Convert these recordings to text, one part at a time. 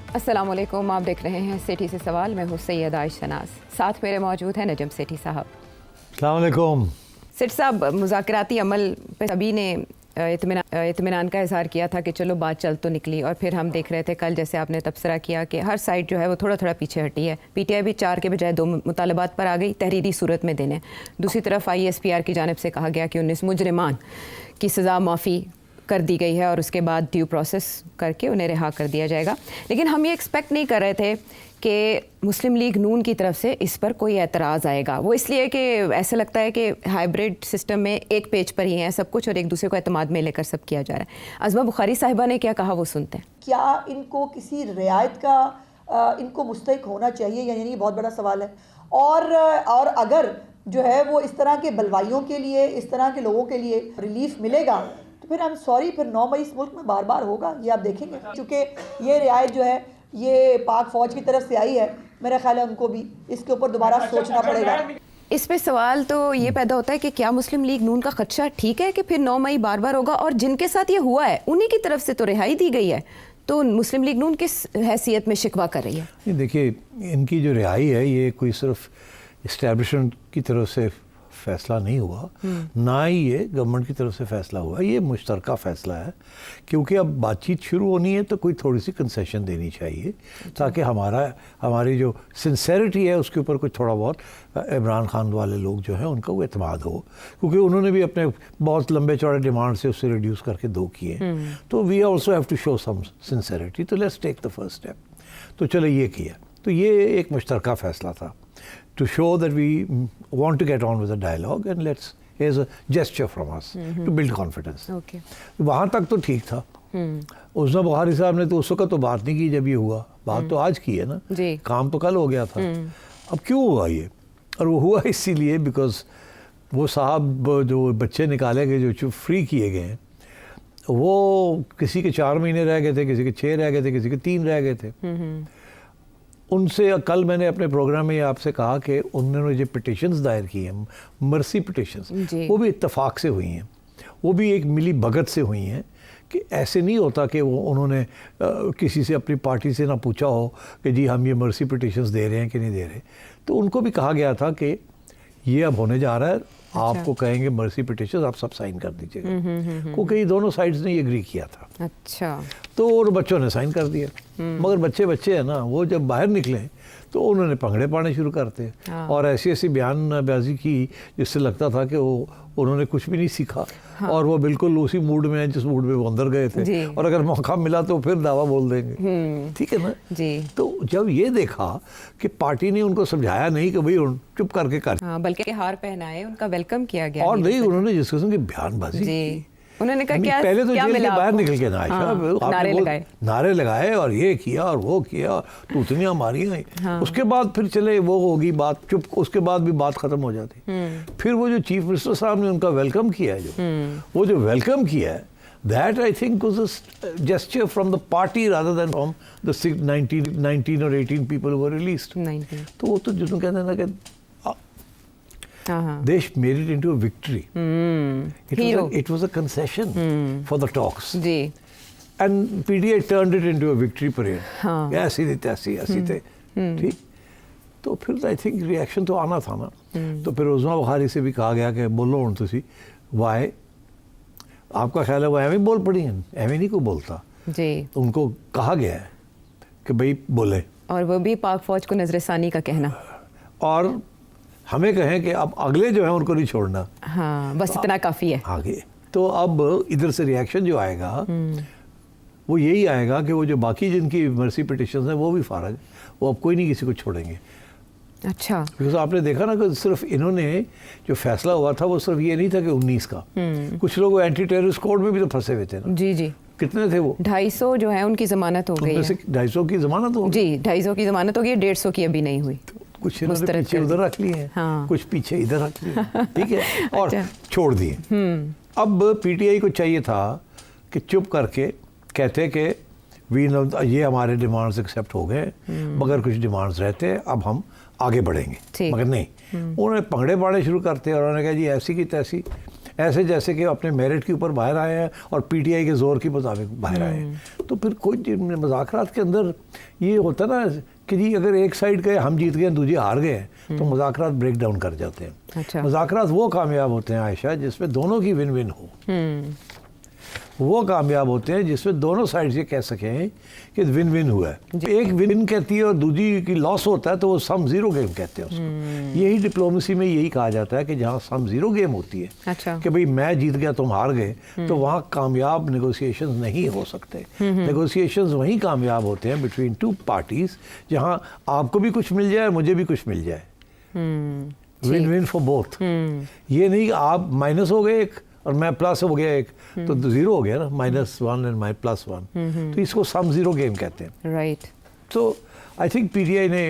अस्सलामुअलैकुम, आप देख रहे हैं सेठी से सवाल। मैं हूँ सैयद आयशा नाज, साथ मेरे मौजूद हैं नजम सेठी साहब। अस्सलामुअलैकुम। सेठ साहब, मुज़ाकराती अमल पे सभी ने इत्मीनान का इजहार किया था कि चलो बात चल तो निकली, और फिर हम देख रहे थे कल जैसे आपने तबसरा किया कि हर साइड जो है वो थोड़ा थोड़ा पीछे हटी है। पीटीआई भी 4 के बजाय 2 मुतालबात पर आ गई, तहरीरी सूरत में देने। दूसरी तरफ ISPR की जानिब से कहा गया कि 19 मुजरिमान की सज़ा माफ़ी कर दी गई है और उसके बाद ड्यू प्रोसेस करके उन्हें रिहा कर दिया जाएगा। लेकिन हम ये एक्सपेक्ट नहीं कर रहे थे कि मुस्लिम लीग नून की तरफ से इस पर कोई एतराज़ आएगा। वो इसलिए कि ऐसा लगता है कि हाइब्रिड सिस्टम में एक पेज पर ही है सब कुछ और एक दूसरे को एतमाद में लेकर सब किया जा रहा है। अज़मा बुखारी साहिबा ने क्या कहा वो सुनते हैं। क्या इनको किसी रियायत का इनको मुस्तहिक होना चाहिए या नहीं, बहुत बड़ा सवाल है। और अगर जो है वो इस तरह के बलवाइयों के लिए, इस तरह के लोगों के लिए रिलीफ मिलेगा तो फिर आई एम सॉरी, फिर 9 मई इस मुल्क में बार बार होगा, ये आप देखेंगे। क्योंकि ये रियायत जो है ये पाक फ़ौज की तरफ से आई है, मेरा ख्याल है उनको भी इसके ऊपर दोबारा सोचना पड़ेगा। इस पे सवाल तो ये पैदा होता है कि क्या मुस्लिम लीग नून का खदशा ठीक है कि फिर 9 मई बार बार होगा, और जिनके साथ ये हुआ है उन्हीं की तरफ से तो रिहाई दी गई है, तो मुस्लिम लीग नून किस हैसियत में शिकवा कर रही है? देखिए, इनकी जो रिहाई है ये कोई सिर्फ इस्टेब्लिशमेंट की तरफ से फ़ैसला नहीं हुआ, ना ही ये गवर्नमेंट की तरफ से फ़ैसला हुआ। ये मुश्तरका फ़ैसला है, क्योंकि अब बातचीत शुरू होनी है तो कोई थोड़ी सी कंसेशन देनी चाहिए ताकि हमारी जो सिंसेरिटी है उसके ऊपर कुछ थोड़ा बहुत इमरान खान वाले लोग जो हैं उनका वो एतमाद हो, क्योंकि उन्होंने भी अपने बहुत लंबे चौड़े डिमांड से उससे रिड्यूस करके 2 किए। तो we also have to show some sincerity, तो let's take the first step. तो चलो ये किया, तो ये एक मुश्तरका फ़ैसला था to show that we want to get on with the dialogue and here's a gesture from us to build confidence. Okay. वहाँ तक तो ठीक था। उस्मा बुखारी साहब ने तो उस वक्त तो बात नहीं की जब ये हुआ, बात तो आज की है ना, काम तो कल हो गया था। अब क्यों हुआ ये? और वो हुआ इसीलिए बिकॉज वो साहब जो बच्चे निकाले गए, जो फ्री किए गए, वो किसी के 4 महीने रह गए थे, किसी के 6 रह गए थे, किसी के 3 रह गए थे। उनसे कल मैंने अपने प्रोग्राम में आपसे कहा कि उन्होंने जो पिटिशन्स दायर की हैं, मर्सी पिटिशन्स, वो भी इत्तेफाक से हुई हैं, वो भी एक मिली भगत से हुई हैं। कि ऐसे नहीं होता कि वो उन्होंने किसी से अपनी पार्टी से ना पूछा हो कि जी हम ये मर्सी पिटिशन्स दे रहे हैं कि नहीं दे रहे। तो उनको भी कहा गया था कि ये अब होने जा रहा है, आपको कहेंगे मर्सी पिटिशन, आप सब साइन कर दीजिएगा, क्योंकि दोनों साइड्स ने एग्री किया था। अच्छा, तो और बच्चों ने साइन कर दिया। मगर बच्चे हैं ना, वो जब बाहर निकले तो उन्होंने पंगड़े पाने शुरू करते और ऐसी बयानबाजी की जिससे लगता था कि उन्होंने कुछ भी नहीं सीखा। और वो बिल्कुल उसी मूड में है जिस मूड में वो अंदर गए थे, और अगर मौका मिला तो फिर दावा बोल देंगे। ठीक है ना जी। तो जब ये देखा कि पार्टी ने उनको समझाया नहीं कि भाई चुप करके कर, बल्कि हार पहनाए, उनका वेलकम किया गया, और नहीं उन्होंने जिस किस्म की बयानबाजी की, उन्होंने कहा क्या पहले तो जेल के बाहर निकल के ना नारे लगाए और ये किया और वो किया, तूतनियां मारी। उसके बाद फिर चले वो होगी बात चुप, उसके बाद भी बात खत्म हो जाती। फिर वो जो चीफ मिनिस्टर साहब ने उनका वेलकम किया है, वो जो वेलकम किया है, that I think was a gesture from the party rather than from the 19 or 18 people who were released. 19. तो वो तो जिसमें कहते हैं ना कि they made it into a victory. It was a concession for the talks. Ji. And PDI turned it into a victory parade. ऐसी थे, ठीक। तो फिर आई थिंक रिएक्शन तो आना था ना। तो फिर उस्मा बुखारी से भी कहा गया कि बोलो हूँ तुसी, वाई आपका ख्याल है वो एवं बोल पड़ी हैं? एवं नहीं कोई बोलता जी। तो उनको कहा गया है कि भाई बोले, और वो भी पाक फौज को नजरसानी का कहना, और हमें कहें कि अब अगले जो है उनको नहीं छोड़ना। हाँ, बस तो इतना काफ़ी है आगे। तो अब इधर से रिएक्शन जो आएगा वो यही आएगा कि वो जो बाकी जिनकी मर्सी पिटिशंस हैं वो भी फारग, वो अब कोई नहीं किसी को छोड़ेंगे। अच्छा, बिकॉज आपने देखा ना कि सिर्फ इन्होंने जो फैसला हुआ था वो सिर्फ ये नहीं था कि 19 का, कुछ लोग एंटी टेररिस्ट कोड में भी तो फंसे हुए थे ना। जी जी। कितने थे वो? 250 जो है उनकी जमानत हो गई है। 250 की जमानत हो गई जी, 250 की जमानत हो गई, 150 की अभी नहीं हुई। कुछ इन्होंने पीछे उधर रख लिए हैं, हाँ। कुछ पीछे इधर रख लिए, ठीक है, और छोड़ दिए। अब पीटीआई को चाहिए था कि चुप करके कहते कि ये हमारे डिमांड्स एक्सेप्ट हो गए, मगर कुछ डिमांड्स रहते हैं, अब हम आगे बढ़ेंगे। मगर नहीं, उन्होंने पंगड़े पाड़े शुरू करते और उन्होंने कहा जी ऐसी की तैसी ऐसे जैसे कि अपने मेरिट के ऊपर बाहर आए हैं और पीटीआई के जोर के मुताबिक बाहर आए हैं। तो फिर कोई मुज़ाकरात के अंदर ये होता ना कि जी अगर एक साइड गए हम जीत गए दूसरे हार गए तो मुज़ाकरात ब्रेक डाउन कर जाते हैं। अच्छा। मुज़ाकरात वो कामयाब होते हैं आयशा जिसमें दोनों की विन विन हो। वो कामयाब होते हैं जिसमें दोनों साइड से कह सकें कि विन विन हुआ है। एक विन कहती है और दूसरी की लॉस होता है तो वो सम ज़ीरो गेम कहते हैं उसको। यही डिप्लोमेसी में यही कहा जाता है कि जहाँ सम ज़ीरो गेम होती है, अच्छा, कि भाई मैं जीत गया तुम हार गए, तो वहाँ कामयाब नेगोशिएशंस नहीं हो सकते। नेगोशिएशंस वहीं कामयाब होते हैं बिटवीन टू पार्टीज जहाँ आपको भी कुछ मिल जाए मुझे भी कुछ मिल जाए। Win win for both. ये नहीं कि आप माइनस हो गए एक और मैं प्लस हो गया एक, तो जीरो हो गया ना, -1 एंड माई +1। तो इसको सम ज़ीरो गेम कहते हैं। राइट। तो आई थिंक पीटीआई ने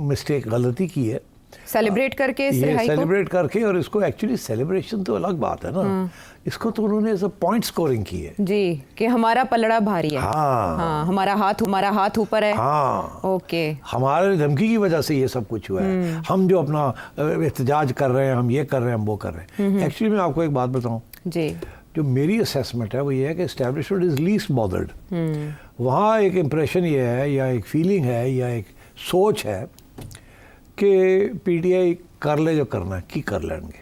मिस्टेक गलती की है सेलिब्रेट करके इस ये रिहाई को? सेलिब्रेट करके, और इसको एक्चुअली सेलिब्रेशन तो अलग बात है ना, इसको तो उन्होंने सब पॉइंट स्कोरिंग की है जी कि हमारा पलड़ा भारी है। हाँ, हमारा हाथ ऊपर है। हाँ, ओके, हमारे धमकी की वजह से ये सब कुछ हुआ है। हम जो अपना एहतजाज कर रहे हैं, हम ये कर रहे हैं, हम वो कर रहे हैं। एक्चुअली मैं आपको एक बात बताऊं जी, जो मेरी असेसमेंट है वो ये है कि एस्टेब्लिशमेंट इज लीस्ट बॉदर्ड। वहाँ एक इम्प्रेशन ये है या एक फीलिंग है या एक सोच है कि पीटीआई कर ले जो करना है कि कर लेंगे।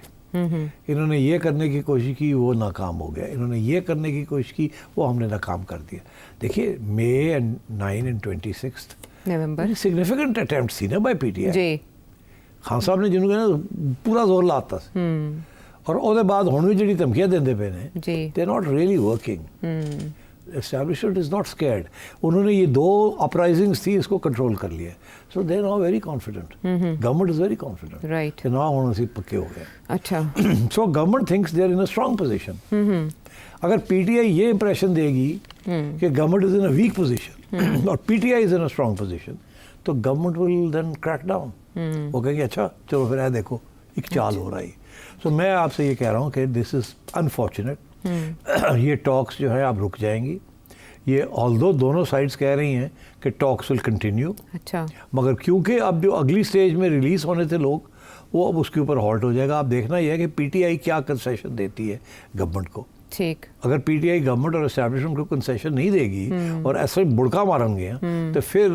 इन्होंने ये करने की कोशिश की वो नाकाम हो गया, इन्होंने ये करने की कोशिश की वो हमने नाकाम कर दिया। देखिए May 9 and 26 November significant attempt थी ना बाय पीटीआई। जी, खान साहब ने जिन्होंने ना पूरा जोर लाता सी और ਉਹਦੇ ਬਾਅਦ ਹੁਣ ਵੀ ਜਿਹੜੀ ਧਮਕੀਆਂ ਦਿੰਦੇ ਪਏ ਨੇ जी, they are not really working. Establishment is not scared. उन्होंने ये 2 अपराइजिंग्स थी इसको कंट्रोल कर लिया, so they are now very confident. Government is very confident. Right. कि ना ਹੁਣ ਅਸੀਂ पक्के हो गए। अच्छा, So government thinks they are in a strong position. अगर पीटीआई ये इंप्रेशन देगी कि government is in a weak position और PTI is in a strong position, तो government will then crack down. वो कहेंगे अच्छा चलो फिर है देखो एक चाल हो रही। सो मैं आपसे ये कह रहा हूँ कि दिस इज़ अनफॉर्चुनेट। ये टॉक्स जो है अब रुक जाएंगी। ये ऑल्दो दोनों साइड्स कह रही हैं कि टॉक्स विल कंटिन्यू, अच्छा, मगर क्योंकि अब जो अगली स्टेज में रिलीज़ होने थे लोग वो अब उसके ऊपर हॉल्ट हो जाएगा। आप देखना ये है कि पीटीआई क्या कंसेशन देती है गवर्नमेंट को। ठीक, अगर पीटीआई गवर्नमेंट और एस्टैब्लिशमेंट को कंसेशन नहीं देगी और ऐसे बुड़का मारेंगे तो फिर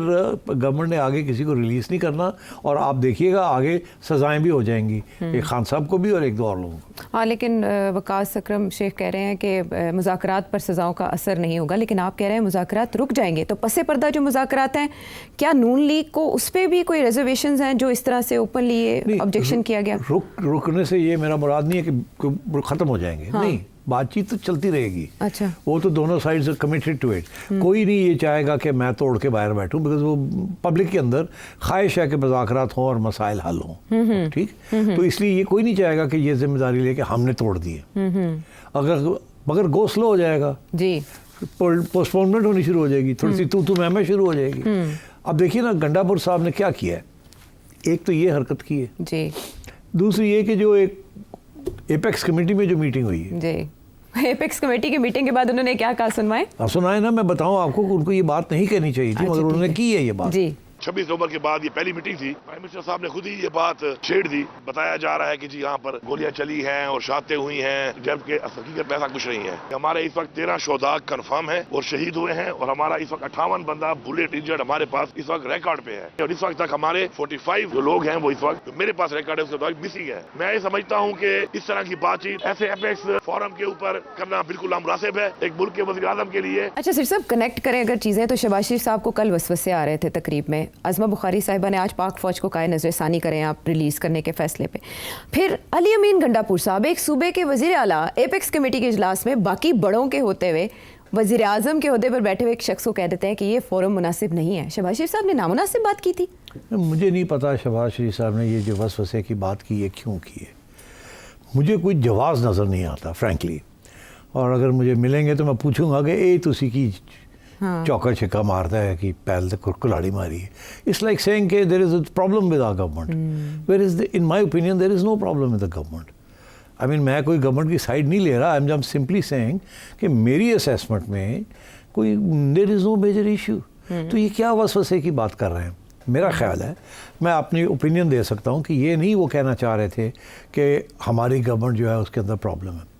गवर्नमेंट ने आगे किसी को रिलीज़ नहीं करना और आप देखिएगा आगे सज़ाएं भी हो जाएंगी, एक खान साहब को भी और 1-2 और लोगों को। हाँ, लेकिन वकास अकरम शेख कह रहे हैं कि मुज़ाकरात पर सज़ाओं का असर नहीं होगा, लेकिन आप कह रहे हैं मुज़ाकरात रुक जाएंगे। तो पसे पर्दा जो मुज़ाकरात हैं, क्या नून लीग को उस पर भी कोई रिजर्वेशंस हैं जो इस तरह से ओपनली ये ऑब्जेक्शन किया गया? रुकने से ये मेरा मुराद नहीं है कि ख़त्म हो जाएंगे, नहीं, बातचीत तो चलती रहेगी। अच्छा, वो तो दोनों sides are committed to it. कोई नहीं ये चाहेगा कि मैं तोड़ के बाहर बैठूं, बिकॉज वो पब्लिक के अंदर ख्वाहिश है कि मुज़ाकरात हों और मसाइल हल हों। ठीक, तो इसलिए ये कोई नहीं चाहेगा कि ये जिम्मेदारी लेके हमने तोड़ दिए। मगर गो स्लो हो जाएगा जी, पोस्टपोनमेंट होनी शुरू हो जाएगी, थोड़ी सी तू मैं शुरू हो जाएगी। अब देखिए ना गंडापुर साहब ने क्या किया है, एक तो ये हरकत की है जी, दूसरी ये कि जो एक एपेक्स कमेटी में जो मीटिंग हुई है, जी, एपेक्स कमेटी की मीटिंग के बाद उन्होंने क्या कहा, सुनवाएं? अब सुनाए ना, मैं बताऊं आपको कि उनको ये बात नहीं कहनी चाहिए थी, मगर उन्होंने की है ये बात। जी, 26 नवंबर के बाद ये पहली मीटिंग थी। प्राइम मिनिस्टर साहब ने खुद ही ये बात छेड़ दी। बताया जा रहा है कि जी यहाँ पर गोलियां चली हैं और शहादतें हुई हैं, जबकि हकीकत में ऐसा कुछ नहीं है। हमारे इस वक्त 13 शोधा कंफर्म है और शहीद हुए हैं और हमारा इस वक्त 58 बंदा बुलेट इंजर्ड हमारे पास इस वक्त रिकॉर्ड पे है और इस वक्त तक हमारे 45 जो लोग हैं वो इस वक्त मेरे पास रिकॉर्ड है उसके बाद मिसिंग है। मैं ये समझता हूँ कि इस तरह की बातचीत ऐसे एपेक्स फोरम के ऊपर करना बिल्कुल नामुनासिब है एक मुल्क के वज़ीर आज़म के लिए। अच्छा सिर साहब, कनेक्ट करें अगर चीज़ें, तो शहबाज शरीफ साहब को कल वसवसे आ रहे थे तकरीब में। अज़मा बुखारी साहिबा ने आज पाक फौज को कहा नज़रसानी करें आप रिलीज़ करने के फैसले पे। फिर अली अमीन गंडापुर साहब एक सूबे के वज़ीर आला एपेक्स कमेटी के इजलास में बाकी बड़ों के होते हुए वज़ीर आज़म के ओहदे पर बैठे हुए एक शख्स को कह देते हैं कि ये फोरम मुनासिब नहीं है। शहबाज शरीफ साहब ने नामुनासिब बात की थी? मुझे नहीं पता शहबाज शरीफ साहब ने ये जो वसवसे की बात की है क्यों की है, मुझे कोई जवाब नज़र नहीं आता फ्रैंकली। और अगर मुझे मिलेंगे तो मैं पूछूंगा कि ए तुसी की चौका छिक्का मारता है कि पहल तक कुल्हाड़ी मारी है। इट्स लाइक सेइंग कि there is a problem with our government, where is in my opinion there is no problem with the government. I mean मैं कोई गवर्नमेंट की साइड नहीं ले रहा, आई एम सिंपली सेइंग कि मेरी असेसमेंट में कोई there is no major issue. तो ये क्या वसवसे की बात कर रहे हैं? मेरा ख्याल है, मैं अपनी ओपिनियन दे सकता हूँ कि ये नहीं वो कहना चाह रहे थे कि हमारी गवर्नमेंट जो है उसके अंदर प्रॉब्लम है।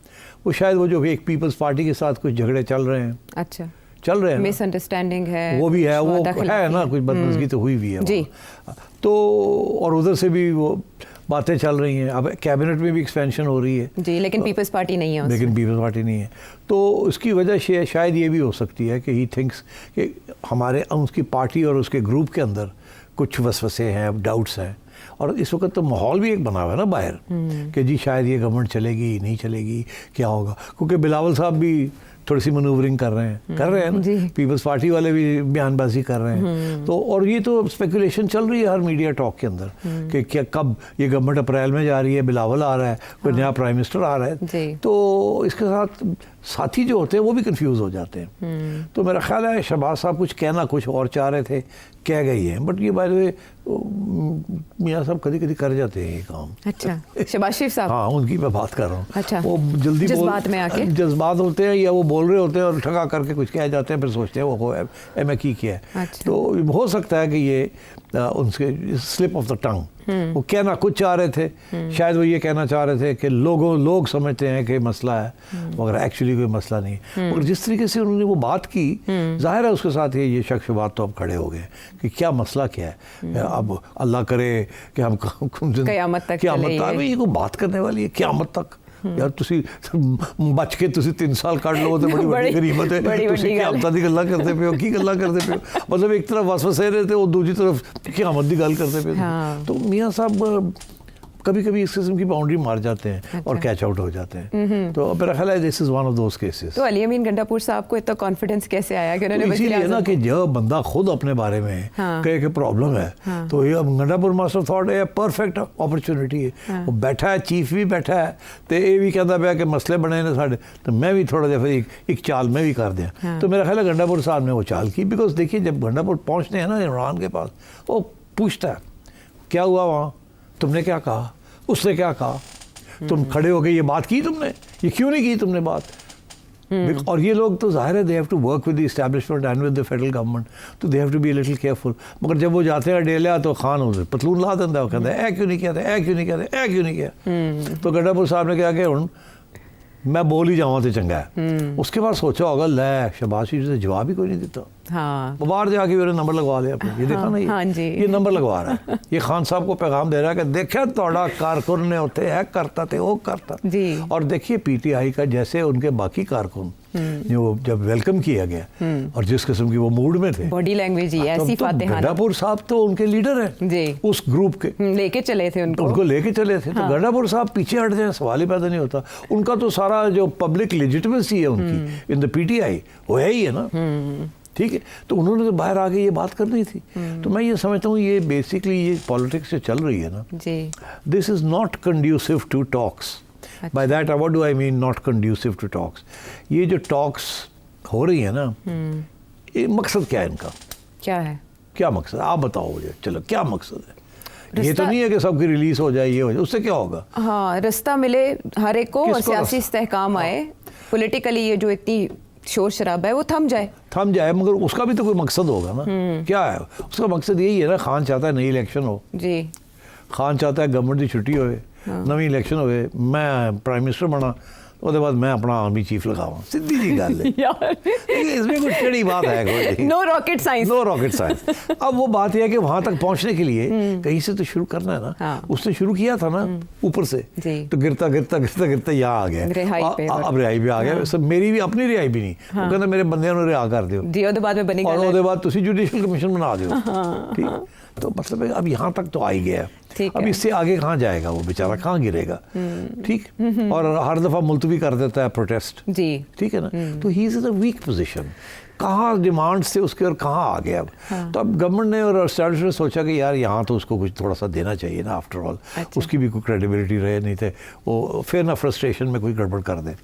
वो शायद वो जो एक पीपल्स पार्टी के साथ कुछ झगड़े चल रहे हैं, अच्छा, चल रहे हैं, मिसअंडरस्टैंडिंग है, वो भी है, वो दाखिल है ना, कुछ बदतमीजी तो हुई भी है जी। तो और उधर से भी वो बातें चल रही हैं। अब कैबिनेट में भी एक्सपेंशन हो रही है जी, लेकिन पीपल्स पार्टी नहीं है उसमें। लेकिन पीपल्स पार्टी नहीं है, तो उसकी वजह से शायद ये भी हो सकती है कि ही थिंक्स कि हमारे उसकी पार्टी और उसके ग्रुप के अंदर कुछ वसवसे हैं, डाउट्स हैं। और इस वक्त तो माहौल भी एक बना हुआ है ना बाहर कि जी शायद ये गवर्नमेंट चलेगी नहीं चलेगी, क्या होगा, क्योंकि बिलावल साहब भी थोड़ी सी मनूवरिंग कर रहे हैं ना, पीपल्स पार्टी वाले भी बयानबाजी कर रहे हैं। तो और ये तो स्पेकुलेशन चल रही है हर मीडिया टॉक के अंदर कि क्या कब ये गवर्नमेंट अप्रैल में जा रही है, बिलावल आ रहा है, कोई नया प्राइम मिनिस्टर आ रहा है, तो इसके साथ साथी जो होते हैं वो भी कंफ्यूज हो जाते हैं। तो मेरा ख्याल है शहबाज साहब कुछ कहना कुछ और चाह रहे थे, कह गई है, बट ये बाय द वे मियाँ साहब कभी कभी कर जाते हैं ये काम। अच्छा, शहबाज शरीफ साहब, हाँ उनकी मैं बात कर रहा हूँ। अच्छा, वो जल्दी जज्बात में आके जज्बात होते हैं या वो बोल रहे होते हैं और ठगा करके कुछ कह जाते हैं, फिर सोचते हैं वो मैं की किया है। अच्छा। तो हो सकता है कि ये उनके स्लिप ऑफ द टंग, वो कहना कुछ चाह रहे थे, शायद वो ये कहना चाह रहे थे कि लोग समझते हैं कि मसला है, मगर एक्चुअली कोई मसला नहीं है। मगर जिस तरीके से उन्होंने वो बात की, जाहिर है उसके साथ ये शक बात तो अब खड़े हो गए कि क्या मसला क्या है। अब अल्लाह करे कि हम क़यामत तक ये कोई बात करने वाली है क़यामत तक। यार तुसी बच के तुसी 3 साल काट लो तो बड़ी गरीबत है, तुसी क़यामत दी गल्लां करदे पे हो, की गल्लां करदे पे हो। मतलब एक तरफ वसवसे रहे थे और दूसरी तरफ क़यामत दी गल करदे पे हो। तो मियाँ साहब कभी कभी इस किस्म की बाउंड्री मार जाते हैं और कैच आउट हो जाते हैं। तो मेरा ख्याल है this is one of those cases. तो अली अमीन गंडापुर साहब को इतना कॉन्फिडेंस कैसे आया कि उन्होंने इसीलिए ना कि जब बंदा खुद अपने बारे में कहे कि प्रॉब्लम है, तो ये गंडापुर मास्टर थॉट है परफेक्ट अपॉर्चुनिटी है। वो बैठा है, चीफ भी बैठा है, तो ये भी कहता पाया कि मसले बने ने साढ़े, तो मैं भी थोड़ा जिहा फिर एक चाल में भी कर दिया। तो मेरा ख्याल है गंडापुर साहब ने वो चाल की, बिकॉज देखिए जब गंडापुर पहुँचते हैं ना इमरान के पास, वो पूछता है क्या हुआ वहाँ, तुमने क्या कहा, उसने क्या कहा, तुम खड़े हो गए, ये बात की तुमने, ये क्यों नहीं की तुमने बात। और ये लोग तो जाहिर है they have to work with the establishment and with the federal government, तो they have to be little careful. मगर जब वो जाते हैं डेलिया तो खान उसे पतलून ला देता है, वो कहता है ए क्यों नहीं किया, ए क्यों नहीं किया, ए क्यों नहीं किया। तो गंडापुर साहब ने क्या कि हुण मैं बोल ही जाऊँ तो चंगा है। उसके बाद सोचा होगा लै शहबाज शरीफ से जवाब ही कोई नहीं देता, हाँ, बाहर जाके मेरे नंबर लगवा लिया अपने, ये देखा ना, ये नंबर लगवा रहा है, ये खान साहब को पैगाम दे रहा है कि देखा थोड़ा कारकुन ने होते है करता थे वो करता जी। और देखिए पीटीआई का जैसे उनके बाकी कारकुन जो जब वेलकम किया गया और जिस किस्म की वो मूड में थे, बॉडी लैंग्वेज ही ऐसी फातिहाना। गंडापुर साहब तो उनके लीडर हैं जी, उस ग्रुप के, लेके चले थे उनको लेके चले थे। तो गंडापुर साहब पीछे हट जाए सवाल ही पैदा नहीं होता। उनका तो सारा जो पब्लिक लेजिटिमेसी है उनकी इन द पीटीआई वो है ही है ना, ठीक है। तो उन्होंने तो बाहर आके ये बात करनी थी। तो मैं ये समझता हूँ ये बेसिकली ये पॉलिटिक्स से चल रही है ना जी, this is not conducive to talks. By that what do I mean not conducive to talks. ये जो टॉक्स हो रही है ना, ये मकसद क्या है इनका, क्या है, क्या मकसद आप बताओ मुझे, चलो क्या मकसद है। ये तो नहीं है कि सबकी रिलीज हो जाए, ये हो जाए, उससे क्या होगा। हाँ, रास्ता मिले हर एक को और सियासी इस्तेहकाम आए, पॉलिटिकली ये जो इतनी शोर शराबा है वो थम जाए, मगर उसका भी तो कोई मकसद होगा ना। क्या है उसका मकसद, यही है ना, खान चाहता है नई इलेक्शन हो जी, खान चाहता है गवर्नमेंट की छुट्टी होए, नवी इलेक्शन होए, मैं प्राइम मिनिस्टर बना, उसके बाद मैं अपना आर्मी चीफ लगावा, सीधी जी गल है। इसमें कुछ टेढ़ी बात है, no rocket science, no rocket science. अब वो बात यह है कि वहां तक पहुंचने के लिए कहीं से तो शुरू करना है ना। उसने शुरू किया था ना ऊपर से, तो गिरता गिरता गिरता गिरता यहाँ आ गया, अब रिहाई पे आ गया। सब मेरी भी अपनी रिहाई भी नहीं, वो कहता मेरे बंदे रिहा कर दो और उसके बाद तुसी जुडिशल कमीशन बना दो, ठीक। तो मतलब अब यहाँ तक तो आ ही गया, अब इससे आगे कहाँ जाएगा वो बेचारा, कहाँ गिरेगा, ठीक। और हर दफा मुलतवी कर देता है प्रोटेस्ट जी, ठीक है ना। तो he is in a weak position, कहाँ डिमांड्स थे उसके और कहाँ आ गया अब। तो अब गवर्नमेंट ने और एस्टैब्लिशमेंट ने सोचा कि यार यहाँ तो उसको कुछ थोड़ा सा देना चाहिए ना, आफ्टर ऑल उसकी भी कोई क्रेडिबिलिटी रहे, नहीं थे वो फिर ना फ्रस्ट्रेशन में कोई गड़बड़ कर दे,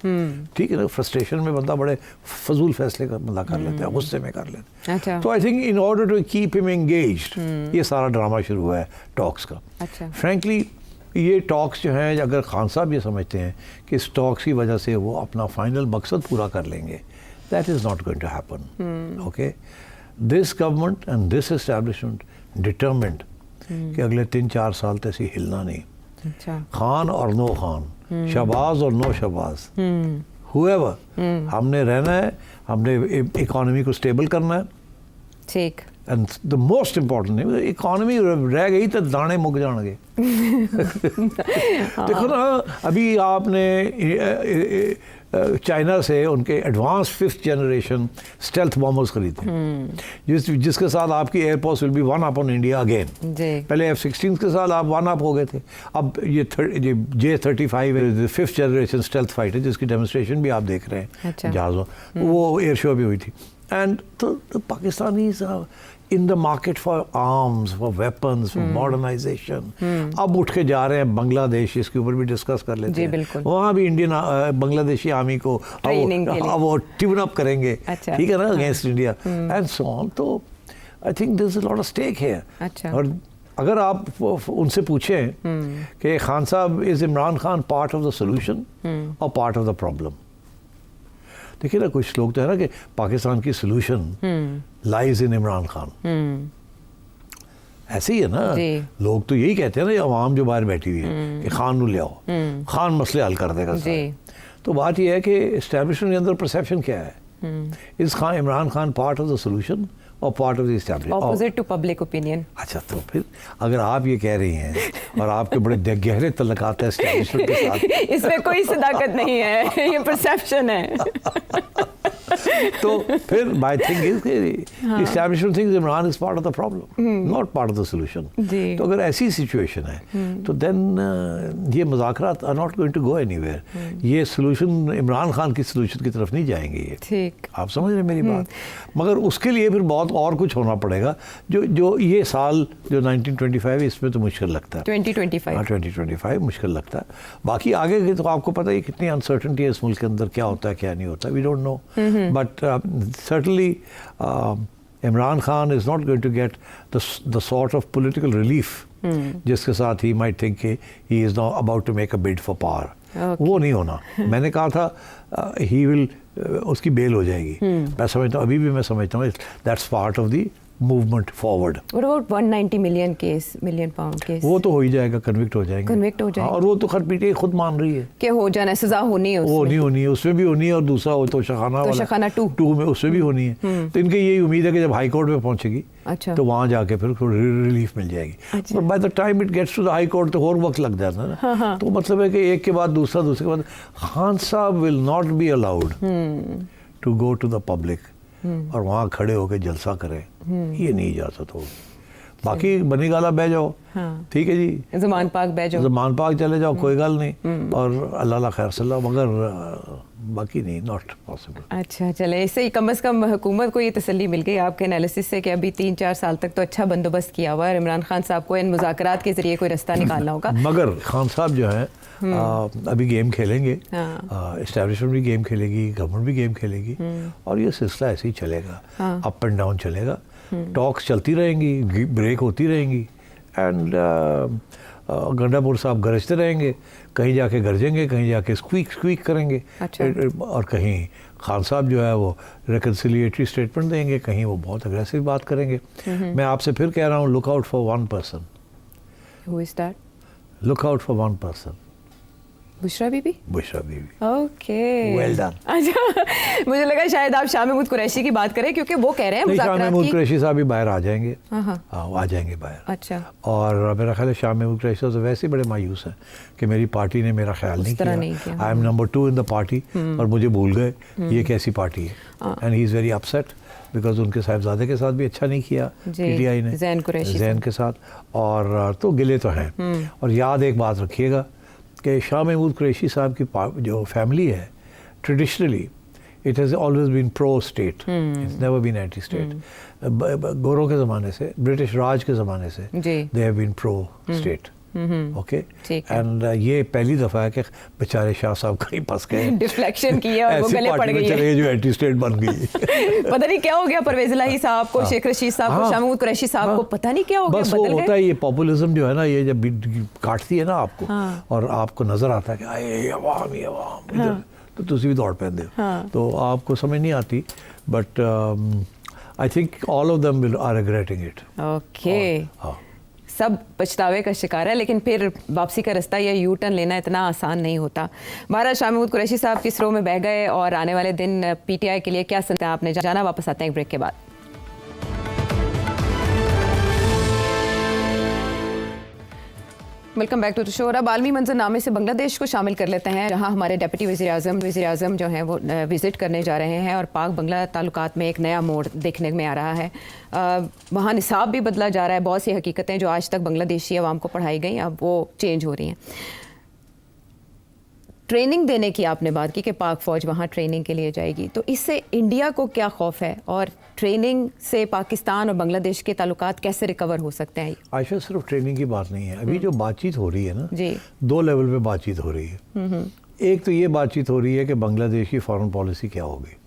ठीक है ना। फ्रस्ट्रेशन में बंदा बड़े फजूल फैसले बंदा कर लेता है, गुस्से में कर लेता है। तो I think in order to keep him engaged ये सारा ड्रामा शुरू हुआ है टॉक्स का। फ्रेंकली ये टॉक्स जो हैं, अगर खान साहब ये समझते हैं कि इस टॉक्स की वजह से वो अपना फाइनल मकसद पूरा कर लेंगे, that is not going to happen. Okay, this government and this establishment determined कि अगले 3-4 साल तक ऐसी हिलना नहीं। खान और नो खान, शहबाज और नो शहबाज, whoever, हमने रहना है, हमने इकोनॉमी को स्टेबल करना है। ठीक। And the most important economy रह गई तो दाने मुक जाएंगे। देखो ना, अभी आपने चाइना से उनके advance 5th generation stealth bombers खरीदे, जिसके साथ आपकी air force will be one up on India again. पहले F-16 के साथ आप वन अप हो गए थे, अब ये J-35 5th generation stealth fighter जिसकी डेमोन्स्ट्रेशन भी आप देख रहे हैं जहाज़ों, वो एयर शो भी हुई थी। एंड तो Pakistanis in the market for arms, for weapons, for modernization. अब उठ के जा रहे हैं बांग्लादेश, इसके ऊपर भी डिस्कस कर लेते हैं। वहाँ भी इंडियन बांग्लादेशी आर्मी को अब वो ट्यून अप करेंगे, ठीक है ना, against India and so on. तो I think there is a lot of stake here. और अगर आप उनसे पूछें कि खान साहब, is Imran Khan part of the solution और पार्ट ऑफ द प्रॉब्लम? देखिए ना, कुछ लोग तो है ना कि पाकिस्तान की solution lies in Imran Khan, ऐसे ही है ना, लोग तो यही कहते हैं ना, अवाम जो बाहर बैठी हुई है कि खान नू ले आओ, खान मसले हल कर देगा सारे। तो बात यह है कि एस्टैब्लिशमेंट के अंदर परसेप्शन क्या है, is Khan Imran Khan part of the solution और part of the establishment, opposite to public opinion? अच्छा, तो फिर अगर आप ये कह रही हैं और आपके बड़े गहरे तल्लुकात हैं एस्टैब्लिशमेंट के साथ, इसमें कोई सदाकत नहीं है, ये परसेप्शन है। तो फिर my thing is establishment things Imran is part of the problem, not part of the solution. तो अगर ऐसी सिचुएशन है तो देन ये मुज़ाकरात are not going to go anywhere. ये सोल्यूशन इमरान खान की सोल्यूशन की तरफ नहीं जाएंगे ये, ठीक, आप समझ रहे हैं मेरी बात? मगर उसके लिए फिर बहुत और कुछ होना पड़ेगा, जो ये साल जो 1925 इसमें तो मुश्किल लगता है। 2025 मुश्किल लगता है। बाकी आगे की तो आपको पता है कितनी अनसर्टेनिटी है इस मुल्क के अंदर, क्या होता है क्या नहीं होता, we don't know. But certainly Imran Khan is not going to get the sort of political relief जिसके साथ he might think he is now about to make a bid for power. वो नहीं होना। मैंने कहा था he will उसकी bell हो जाएगी। मैं समझता हूँ, अभी भी मैं समझता हूँ that's part of the movement forward. What about 190 million pound case? वो तो हो ही जाएगा, कन्विक्ट हो जाएंगे। और वो तो खर पीटे खुद मान रही है कि हो जाना, सजा होनी है उसमें। वो नहीं होनी है, उसमें भी होनी है, और दूसरा वो तो शखाना 2 में उसमें भी होनी है। तो इनके यही उम्मीद है कि जब हाई कोर्ट में पहुंचेगी तो वहाँ जाके फिर रिलीफ मिल जाएगी। By the time it gets to the high court तो और वक्त लग जाता है ना। तो मतलब है कि एक के बाद दूसरे के बाद Khan Sahab will not be allowed to go to the public और वहाँ खड़े होकर जलसा करें, ये नहीं इजाज़त होगी। बाकी बनी गाला बह जाओ, ठीक है जी, ज़मान पाक बह जाओ, ज़मान पाक चले जाओ, कोई गल नहीं, और अल्लाह खैर सल्ला, मगर बाकी नहीं, नॉट पॉसिबल। अच्छा, चले, इससे कम से कम हुकूमत को ये तसल्ली मिल गई आपके एनालिसिस से कि अभी 3-4 साल तक तो अच्छा बंदोबस्त किया हुआ है, इमरान खान साहब को इन मुज़ाकरात के जरिए कोई रास्ता निकालना होगा। मगर खान साहब जो है अभी गेम खेलेंगे, एस्टैब्लिशमेंट भी गेम खेलेगी, गवर्नमेंट भी गेम खेलेगी, और ये सिलसिला ऐसे ही चलेगा, अप एंड डाउन चलेगा, टॉक्स चलती रहेंगी, ब्रेक होती रहेंगी, एंड गंडापुर साहब गरजते रहेंगे, कहीं जाके गरजेंगे, कहीं जाके स्क्वीक करेंगे। अच्छा। और कहीं खान साहब जो है वो रिकन्सिलिएटरी स्टेटमेंट देंगे, कहीं वो बहुत अग्रेसिव बात करेंगे। मैं आपसे फिर कह रहा हूँ, look out for one person. Who is that? Look out for one person. Bushra Bibi? Bushra Bibi. Okay, well done. अच्छा, मुझे लगा शायद आप शाह महमूद कुरैशी की बात करें, क्योंकि वो कह रहे हैं शाह महमूद कुरैशी साहब भी बाहर आ जाएंगे। वो आ जाएंगे बाहर। अच्छा। और मेरा ख्याल है शाह महमूद कुरैशी तो वैसे बड़े मायूस हैं कि मेरी पार्टी ने मेरा ख्याल नहीं किया, I am number 2 in the party, और मुझे भूल गए, ये कैसी पार्टी है। And he is very upset because उनके साहिबजादे के साथ भी अच्छा नहीं किया पीटीआई ने, जैन के साथ, और तो गिले तो हैं। और याद एक बात रखिएगा कि शाह महमूद कुरैशी साहब की जो फैमिली है, traditionally it has always been pro state, it's never been anti state. गोरों के ज़माने से, ब्रिटिश राज के ज़माने से they have been pro state. Okay, and ये पहली दफ़ा है कि बेचारे शाह साहब कहीं फंस गए, डिफ्लेक्शन किया और वो गले पड़ गई है, जो एंटी स्टेट बन गई। पता नहीं क्या हो गया परवेज़ इलाही साहब को, शेख रशीद साहब को, शाह महमूद कुरैशी साहब को, पता नहीं क्या हो गया, बस वो होता है ये पॉपुलिज्म जो है ना, ये जब काटती है ना आपको, और आपको नजर आता है कि आए अवाम ही अवाम, तो तुसी भी दौड़ पैंदे हो, तो आपको समझ नहीं आती। But I think all of them are regretting it. Okay, सब पछतावे का शिकार है, लेकिन फिर वापसी का रास्ता या यू टर्न लेना इतना आसान नहीं होता। बहरहाल शाह महमूद कुरैशी साहब किस रो में बह गए और आने वाले दिन पीटीआई के लिए क्या सुनते हैं आपने जाना। वापस आते हैं एक ब्रेक के बाद। Welcome back to the show. अब आलमी मंजरनामे से बांग्लादेश को शामिल कर लेते हैं, जहां हमारे डिप्टी वज़ीर आज़म जो हैं वो विज़िट करने जा रहे हैं और पाक बांग्ला ताल्लुकात में एक नया मोड़ देखने में आ रहा है। वहाँ निसाब भी बदला जा रहा है। बहुत सी हकीकतें जो आज तक बांग्लादेशी अवाम को पढ़ाई गई अब वो चेंज हो रही हैं। ट्रेनिंग देने की आपने बात की कि पाक फ़ौज वहाँ ट्रेनिंग के लिए जाएगी, तो इससे इंडिया को क्या खौफ है और ट्रेनिंग से पाकिस्तान और बांग्लादेश के ताल्लुकात कैसे रिकवर हो सकते हैं? आयशा, सिर्फ ट्रेनिंग की बात नहीं है। अभी जो बातचीत हो रही है ना जी, 2 लेवल पे बातचीत हो रही है। एक तो ये बातचीत हो रही है कि बांग्लादेश की फॉरेन पॉलिसी क्या होगी।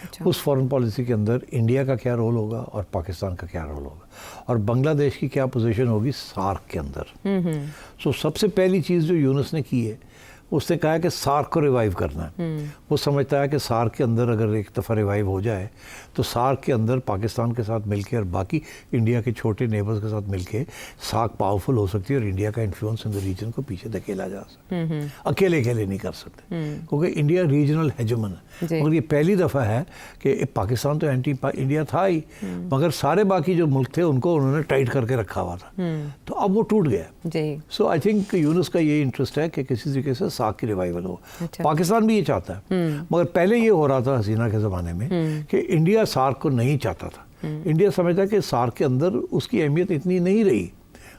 अच्छा। उस फॉरेन पॉलिसी के अंदर इंडिया का क्या रोल होगा और पाकिस्तान का क्या रोल होगा और बांग्लादेश की क्या पोजीशन होगी सार्क के अंदर। सो सबसे पहली चीज़ जो यूनुस ने की है, उसने कहा है कि सार्क को रिवाइव करना है। वो समझता है कि सार्क के अंदर अगर एक दफ़ा रिवाइव हो जाए तो सार्क के अंदर पाकिस्तान के साथ मिलके और बाकी इंडिया के छोटे नेबर्स के साथ मिलके सार्क पावरफुल हो सकती है और इंडिया का इन्फ्लुएंस इन द रीजन को पीछे धकेला जा सकता है। अकेले नहीं कर सकते क्योंकि इंडिया रीजनल हेजमन है। मगर ये पहली दफ़ा है कि पाकिस्तान तो एंटी इंडिया था ही, मगर सारे बाकी जो मुल्क थे उनको उन्होंने टाइट करके रखा हुआ था, तो अब वो टूट गया। सो आई थिंक यूनुस का ये इंटरेस्ट है कि किसी तरीके से सार्क की रिवाइवल हो। अच्छा। पाकिस्तान भी ये चाहता है, मगर पहले ये हो रहा था हसीना के ज़माने में कि इंडिया सार्क को नहीं चाहता था। इंडिया समझता है कि सार्क के अंदर उसकी अहमियत इतनी नहीं रही।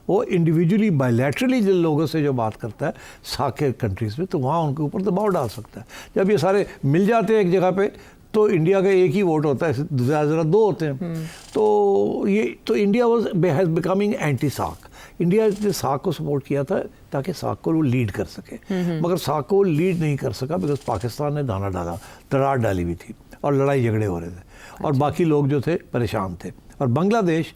वो इंडिविजुअली बायलैटरली जिन लोगों से जो बात करता है सार्क के कंट्रीज़ में, तो वहाँ उनके ऊपर दबाव डाल सकता है। जब ये सारे मिल जाते हैं एक जगह पे तो इंडिया का एक ही वोट होता है, ज़रा 2 होते हैं। तो ये तो India has becoming anti SAARC. India ने सार्क को सपोर्ट किया था ताकि सार्क को वो लीड कर सके, मगर सार्क को लीड नहीं कर सका बिकॉज पाकिस्तान ने दरार डाली हुई थी और लड़ाई झगड़े हो रहे थे और बाकी लोग जो थे परेशान थे। और बांग्लादेश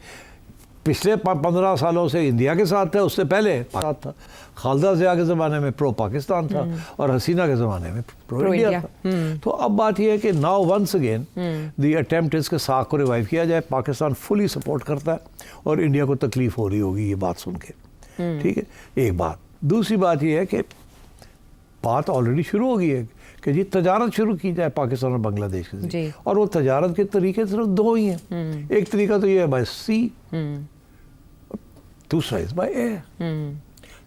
पिछले 15 सालों से इंडिया के साथ था, उससे पहले साथ था। खालदा ज़िया के ज़माने में प्रो पाकिस्तान था और हसीना के ज़माने में प्रो इंडिया था। तो अब बात यह है कि now once again the attempt is के सार्क को रिवाइव किया जाए। पाकिस्तान फुली सपोर्ट करता है और इंडिया को तकलीफ हो रही होगी ये बात सुन के, ठीक है, एक बात। दूसरी बात यह है कि बात ऑलरेडी शुरू हो गई है कि जी तजारत शुरू की जाए पाकिस्तान और बांग्लादेश के साथ, और वो तजारत के तरीके सिर्फ 2 ही हैं। एक तरीका तो ये है बाय सी, दूसरा इज बाय एयर।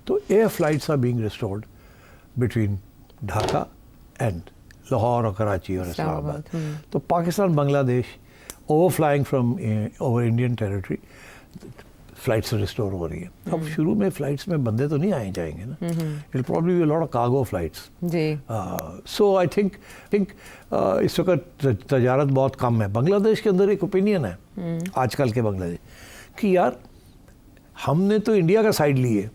तो air flights are being restored between Dhaka and Lahore और कराची और इस्लामाबाद। तो Pakistan Bangladesh overflying from over Indian territory flights restore हो रही है। अब शुरू में फ्लाइट्स में बंदे तो नहीं आए जाएंगे ना, it probably be a lot of cargo flights. So I think इस वक्त तजारत बहुत कम है। बांग्लादेश के अंदर एक ओपिनियन है आजकल के बांग्लादेश कि यार हमने तो इंडिया का साइड ली है,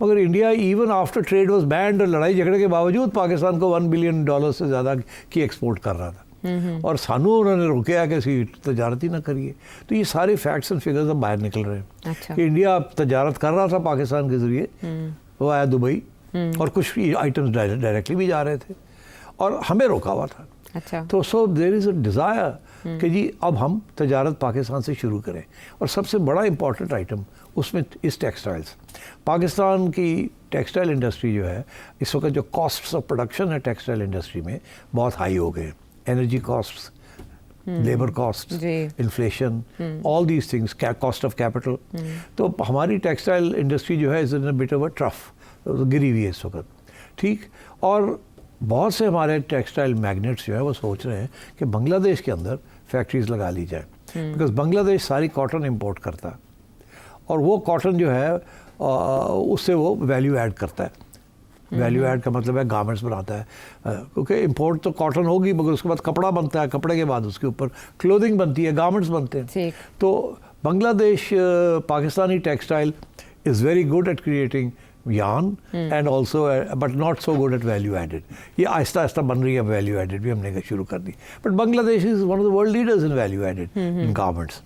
मगर India even after trade was band और लड़ाई झगड़े के बावजूद पाकिस्तान को $1 बिलियन से ज़्यादा की एक्सपोर्ट कर रहा था और सानू उन्होंने रोके कि तजारत ही ना करिए। तो ये सारे फैक्ट्स एंड फिगर्स अब बाहर निकल रहे हैं। अच्छा। कि इंडिया तजारत कर रहा था पाकिस्तान के ज़रिए, वो आया दुबई और कुछ आइटम्स डायरेक्टली भी जा रहे थे और हमें रोका हुआ था। अच्छा। तो so there is a desire कि जी अब हम तजारत पाकिस्तान से शुरू करें। और सबसे बड़ा इंपॉर्टेंट आइटम उसमें इस टेक्सटाइल्स। पाकिस्तान की टेक्सटाइल इंडस्ट्री जो है इस वक्त जो कॉस्ट्स ऑफ प्रोडक्शन है टेक्सटाइल इंडस्ट्री में बहुत हाई हो गए। Energy costs, labour cost, inflation, all these things, cost of capital. तो हमारी टेक्सटाइल इंडस्ट्री जो है is in a bit of a trough, गिरी हुई है इस वक्त, ठीक। और बहुत से हमारे टेक्सटाइल मैग्नेट्स जो है वो सोच रहे हैं कि बांग्लादेश के अंदर फैक्ट्रीज लगा ली जाए, बिकॉज बांग्लादेश सारी कॉटन इंपोर्ट करता है और वो कॉटन जो है उससे वो वैल्यू ऐड करता है। वैल्यू ऐड का मतलब है गारमेंट्स बनाता है, क्योंकि इंपोर्ट तो कॉटन होगी मगर उसके बाद कपड़ा बनता है, कपड़े के बाद उसके ऊपर क्लोथिंग बनती है, गारमेंट्स बनते हैं। तो Bangladesh Pakistani textile is very good at creating yarn and also but not so good at value added. ये आहिस्ता आहिस्ता बन रही है वैल्यू एडेड भी, हमने शुरू कर दी। But Bangladesh is one of the world leaders in value added in garments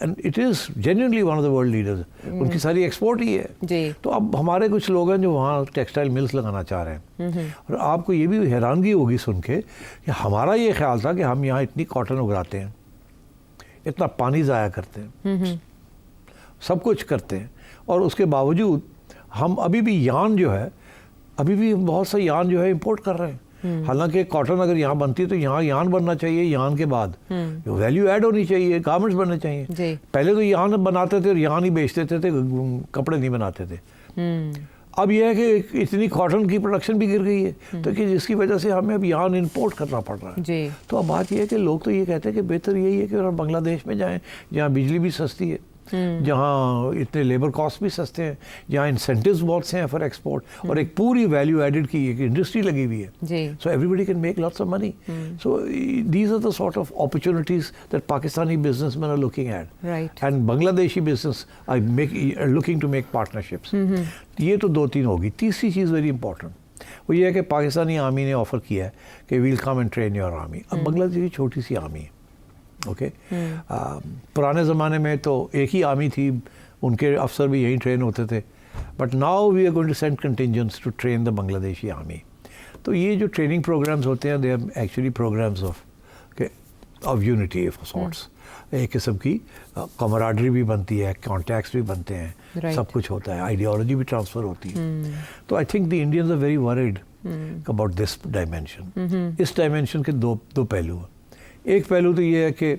and it is genuinely one of the world leaders. उनकी सारी एक्सपोर्ट ही है जी। तो अब हमारे कुछ लोग हैं जो वहाँ टेक्सटाइल मिल्स लगाना चाह रहे हैं और आपको ये भी हैरानगी होगी सुन के कि हमारा ये ख्याल था कि हम यहाँ इतनी कॉटन उगाते हैं, इतना पानी ज़ाया करते हैं, सब कुछ करते हैं, और उसके बावजूद हम अभी भी यान जो है, अभी भी बहुत सा यान जो है इंपोर्ट कर रहे हैं। हालांकि कॉटन अगर यहाँ बनती है तो यहाँ यान बनना चाहिए, यान के बाद वैल्यू ऐड होनी चाहिए, गारमेंट्स बनने चाहिए। पहले तो यान बनाते थे और यान ही बेचते थे, कपड़े नहीं बनाते थे। अब यह है कि इतनी कॉटन की प्रोडक्शन भी गिर गई है तो कि जिसकी वजह से हमें अब यान इंपोर्ट करना पड़ रहा है। तो अब बात यह है कि लोग तो ये कहते हैं कि बेहतर यही है कि हम बांग्लादेश में जाएं, जहाँ बिजली भी सस्ती है, जहाँ इतने लेबर कॉस्ट भी सस्ते हैं, जहाँ इंसेंटिव्स बहुत से हैं फॉर एक्सपोर्ट, और एक पूरी वैल्यू एडेड की एक इंडस्ट्री लगी हुई है। So everybody can make lots of money. So these are the sort of opportunities that Pakistani businessman are looking at, and Bangladeshi business are looking to make partnerships. ये तो 2-3 होगी। तीसरी चीज़ वेरी इंपॉर्टेंट वो ये है कि पाकिस्तानी आर्मी ने ऑफर किया है कि we'll come and train your army. अब बांग्लादेश की छोटी सी आर्मी है, ओके। पुराने ज़माने में तो एक ही आर्मी थी, उनके अफसर भी यहीं ट्रेन होते थे, but now we are going to send contingents to train the Bangladeshi army. तो ये जो ट्रेनिंग प्रोग्राम्स होते हैं, they are actually programs of unity of sorts. एक किस्म की कमराडरी भी बनती है, कॉन्टैक्ट्स भी बनते हैं, सब कुछ होता है, आइडियोलॉजी भी ट्रांसफ़र होती है। तो I think the Indians are very worried about this dimension. इस डायमेंशन के दो पहलू हैं। एक पहलू तो ये है कि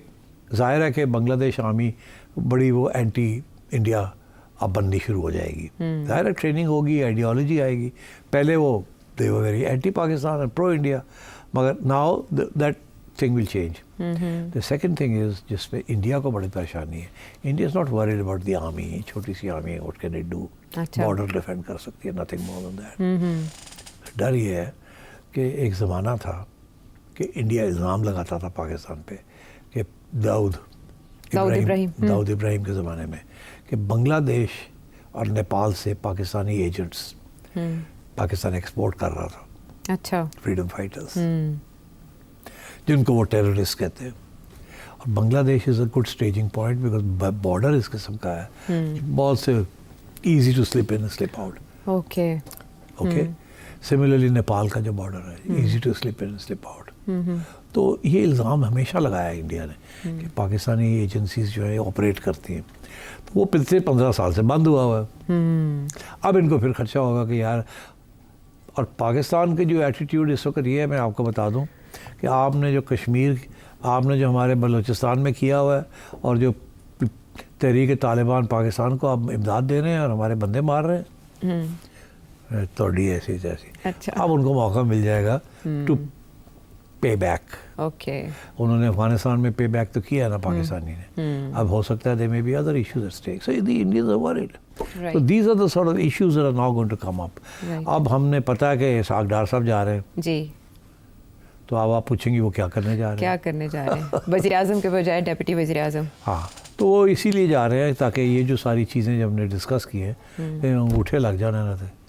ज़ाहिर है कि बांग्लादेश आर्मी बड़ी वो एंटी इंडिया अब बननी शुरू हो जाएगी। ज़ाहिर है ट्रेनिंग होगी, आइडियोलॉजी आएगी। पहले वो they were very anti Pakistan and pro India, मगर now that thing will change. The second thing is जिसमें इंडिया को बड़ी परेशानी है, India is not worried about the army. छोटी सी आर्मी है, what can it do? Border defend कर सकती है, नथिंग मोर देन दैट। डर ये है कि एक ज़माना था कि इंडिया इल्ज़ाम लगाता था पाकिस्तान पे कि दाऊद इब्राहिम के ज़माने में कि बांग्लादेश और नेपाल से पाकिस्तानी एजेंट्स पाकिस्तान एक्सपोर्ट कर रहा था। अच्छा। फ्रीडम फाइटर्स जिनको वो टेररिस्ट कहते हैं। और Bangladesh is a good staging point because border इस किस्म का है, बहुत से easy to slip in slip out. Okay. Similarly Nepal का जो बॉर्डर है, easy to slip in slip out. तो ये इल्ज़ाम हमेशा लगाया इंडिया ने कि पाकिस्तानी एजेंसीज जो है ऑपरेट करती हैं। तो वो पिछले 15 साल से बंद हुआ है। अब इनको फिर खर्चा होगा कि यार, और पाकिस्तान के जो एटीट्यूड इस वक्त ये है, मैं आपको बता दूं कि आपने जो कश्मीर, आपने जो हमारे बलूचिस्तान में किया हुआ है, और जो तहरीक तालिबान पाकिस्तान को आप इमदाद दे रहे हैं और हमारे बंदे मार रहे हैं, थोड़ी ऐसी जैसी। अच्छा। अब उनको मौका मिल जाएगा टू पे बैक। ओके। उन्होंने अफगानिस्तान में पे बैक तो किया ना पाकिस्तानी ने। अब हो सकता है they may be other issues at stake, so the Indians are worried. So these are the sort of issues that are now going to come up. अब हमने पता है कि इसहाक डार साहब जा रहे हैं जी, तो अब आप पूछेंगे वो क्या करने जा रहे हैं? क्या करने जा रहे हैं? वज़ीर आज़म के बजाय डेप्यूटी वज़ीर आज़म। हाँ, तो वो इसीलिए जा रहे हैं ताकि ये जो सारी चीज़ें जब हमने डिस्कस की हैं, अंगूठे लग जाने ना थे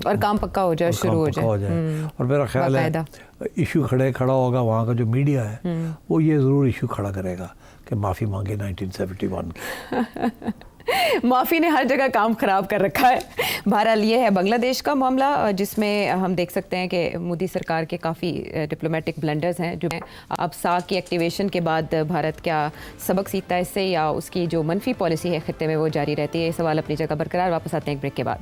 और काम पक्का हो जाए, शुरू हो जाए। और मेरा ख्याल है इशू खड़ा होगा, वहाँ का जो मीडिया है वो ये ज़रूर इशू खड़ा करेगा कि माफ़ी मांगे 1971 की। माफ़ी ने हर जगह काम ख़राब कर रखा है। बहरहाल ये है बांग्लादेश का मामला, जिसमें हम देख सकते हैं कि मोदी सरकार के काफ़ी डिप्लोमेटिक ब्लंडर्स हैं। जो अब साक की एक्टिवेशन के बाद भारत क्या सबक सीखता है इससे, या उसकी जो मनफी पॉलिसी है खित्ते में वो जारी रहती है? ये सवाल अपनी जगह बरकरार। वापस आते हैं एक ब्रेक के बाद।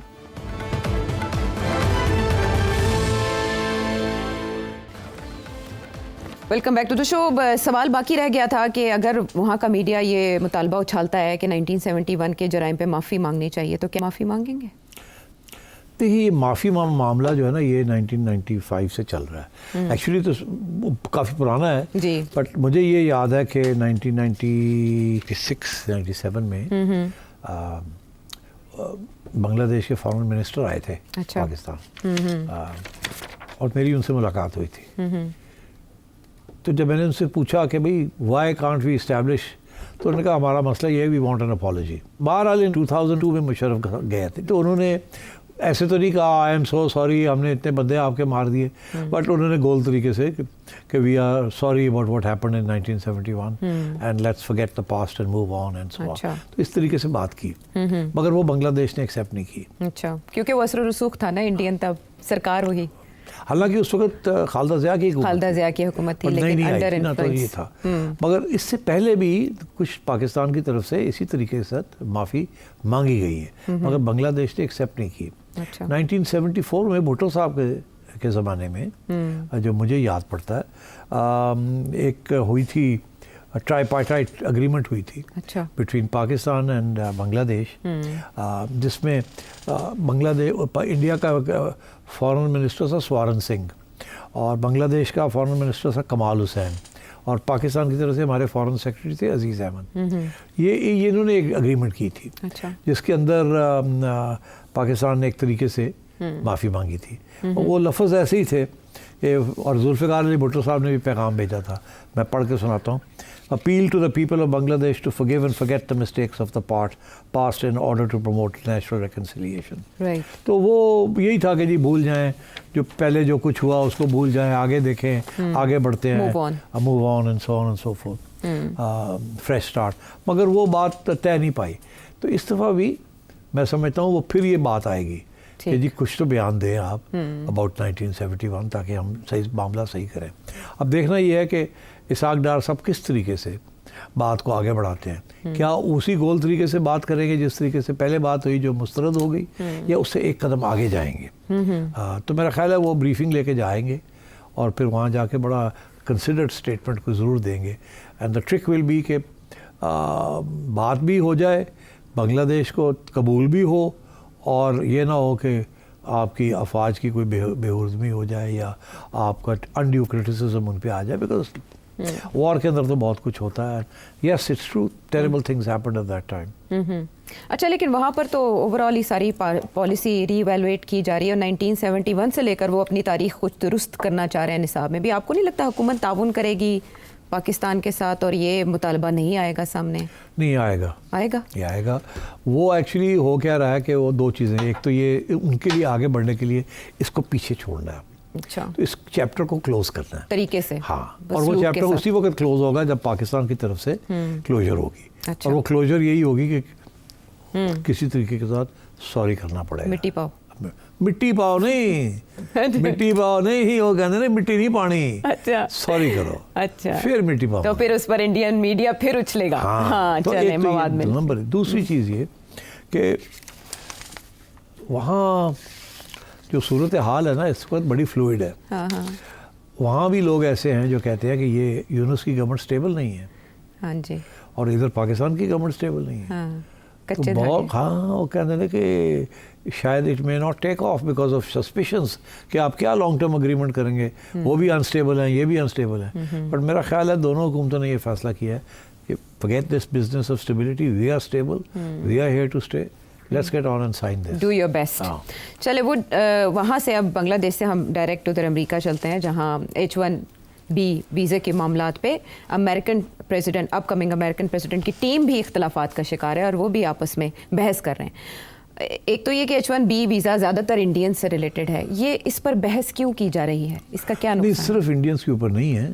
Welcome back to the show. सवाल बाकी रह गया था कि अगर वहाँ का मीडिया ये मुतालबा उछालता है कि 1971 के जराइम पे माफ़ी मांगनी चाहिए, तो क्या माफ़ी मांगेंगे? देखिए, माफ़ी मामला जो है ना, ये 1995 से चल रहा है। एक्चुअली तो काफ़ी पुराना है जी, बट मुझे ये याद है कि 1996-97 में बांग्लादेश के फॉरेन मिनिस्टर आए थे पाकिस्तान, और मेरी उनसे मुलाकात हुई थी। तो जब मैंने उनसे पूछा कि भाई वाई कांट वी इस्टेब्लिश, तो उन्होंने कहा हमारा मसला ये है, वी वांट एन अपॉलॉजी। बहरहाल 2002 में मुशर्रफ गए थे, तो उन्होंने ऐसे तो नहीं कहा आई एम सो सॉरी हमने इतने बंदे आपके मार दिए, बट उन्होंने गोल तरीके से कि we are sorry about what happened in 1971 and let's forget the past and move on and so on. तो इस तरीके से बात की, मगर वो बांग्लादेश ने एक्सेप्ट नहीं की। अच्छा, क्योंकि वो असर रसूख था ना इंडियन, तब सरकार हुई। हालांकि उस वक्त खालदा ज़िया की हुकूमत थी, लेकिन अंडर ना तो ये था। मगर इससे पहले भी कुछ पाकिस्तान की तरफ से इसी तरीके से माफ़ी मांगी गई है, मगर बांग्लादेश ने एक्सेप्ट नहीं की। अच्छा। 1974 में भुट्टो साहब के ज़माने में जो मुझे याद पड़ता है, एक हुई थी ट्राईपार्टाइट अग्रीमेंट हुई थी बिटवीन पाकिस्तान एंड बांग्लादेश, जिसमें इंडिया का फॉरेन मिनिस्टर था स्वारन सिंह और बांग्लादेश का फॉरेन मिनिस्टर था कमाल हुसैन और पाकिस्तान की तरफ से हमारे फॉरेन सेक्रेटरी थे अजीज़ अहमद। ये इन्होंने एक अग्रीमेंट की थी। अच्छा। जिसके अंदर पाकिस्तान ने एक तरीके से माफ़ी मांगी थी। वो लफ्ज़ ऐसे ही थे और जुल्फ़िकार अली भुट्टो साहब ने भी पैगाम भेजा था, मैं पढ़ के सुनाता हूँ। Appeal to the people of Bangladesh to forgive and forget the mistakes of the past in order to promote national reconciliation. तो वो यही था कि जी भूल जाएं, जो पहले जो कुछ हुआ उसको भूल जाएं, आगे देखें, आगे बढ़ते हैं, move on and so on and so fourth, fresh start. मगर वो बात तय नहीं पाई। तो इस दफ़ा भी मैं समझता हूँ वो फिर ये बात आएगी कि जी कुछ तो बयान दें आप अबाउट 1971 ताकि हम सही मामला सही करें। अब देखना ये है कि इसहाक डार साहब किस तरीके से बात को आगे बढ़ाते हैं। क्या उसी गोल तरीके से बात करेंगे जिस तरीके से पहले बात हुई जो मुस्तरद हो गई, या उससे एक कदम आगे जाएंगे? तो मेरा ख्याल है वो ब्रीफिंग लेके जाएंगे और फिर वहाँ जाके बड़ा कंसिडर्ड स्टेटमेंट को ज़रूर देंगे। And the trick will be कि बात भी हो जाए, बांग्लादेश को कबूल भी हो और ये ना हो कि आपकी अफवाज की कोई बेहुर्दमी हो जाए या आपका अनड्यू क्रिटिसिज्म उन पे आ जाए, बिकॉज वॉर के अंदर तो बहुत कुछ होता है। Yes, it's true, terrible things happened at that time. अच्छा, लेकिन वहाँ पर तो ओवरऑल ही सारी पॉलिसी रीवैल्यूएट की जा रही है और 1971 से लेकर वो अपनी तारीख कुछ दुरुस्त करना चाह रहे हैं निसाब में भी। आपको नहीं लगता हुकूमत ताउन करेगी पाकिस्तान के साथ और ये मुतालबा नहीं आएगा सामने? नहीं आएगा, ये आएगा। वो एक्चुअली हो क्या रहा है कि वो दो चीज़ें, एक तो ये उनके लिए आगे बढ़ने के लिए इसको पीछे छोड़ना है। अच्छा। तो इस चैप्टर को क्लोज करना है तरीके से। हाँ, और वो चैप्टर उसी वक्त क्लोज होगा जब पाकिस्तान की तरफ से क्लोजर होगी। अच्छा। और वो क्लोजर यही होगी कि किसी तरीके के साथ सॉरी करना पड़ेगा। मिट्टी पाओ नहीं, मिट्टी पाओ नहीं, वो कहते ना मिट्टी नहीं पानी। अच्छा। सॉरी करो। अच्छा। फिर मिट्टी पाओ। तो फिर उस पर इंडियन मीडिया फिर उछलेगा। हाँ, तो चले मवाद में। नंबर दूसरी चीज़ ये कि वहाँ जो सूरत हाल है ना इस वक्त बड़ी फ्लूइड है। हाँ हाँ। वहाँ भी लोग ऐसे हैं जो कहते हैं कि ये यूनुस की गवर्नमेंट स्टेबल नहीं है। हाँ जी। और इधर पाकिस्तान की गवर्नमेंट स्टेबल नहीं है। हाँ, तो बहुत वो कहते हैं कि शायद it may not take off because of suspicions कि आप क्या लॉन्ग टर्म अग्रीमेंट करेंगे। वो भी अनस्टेबल हैं, ये भी अनस्टेबल है। बट मेरा ख्याल है दोनों हुकूमतों ने ये फैसला किया है कि forget this business of stability, we are stable, we are here to stay, let's get on and sign this, do your best. चले वो वहाँ से अब बांग्लादेश से हम डायरेक्ट उधर अमेरिका चलते हैं, जहाँ H1B वीज़े के मामलात पे American president, upcoming American president की टीम भी इख्तलाफात का शिकार है और वो भी आपस में बहस कर रहे हैं। एक तो ये कि H1B वीज़ा ज़्यादातर इंडियंस से रिलेटेड है, ये इस पर बहस क्यों की जा रही है, इसका क्या नुकसान? नहीं, सिर्फ इंडियंस के ऊपर नहीं है,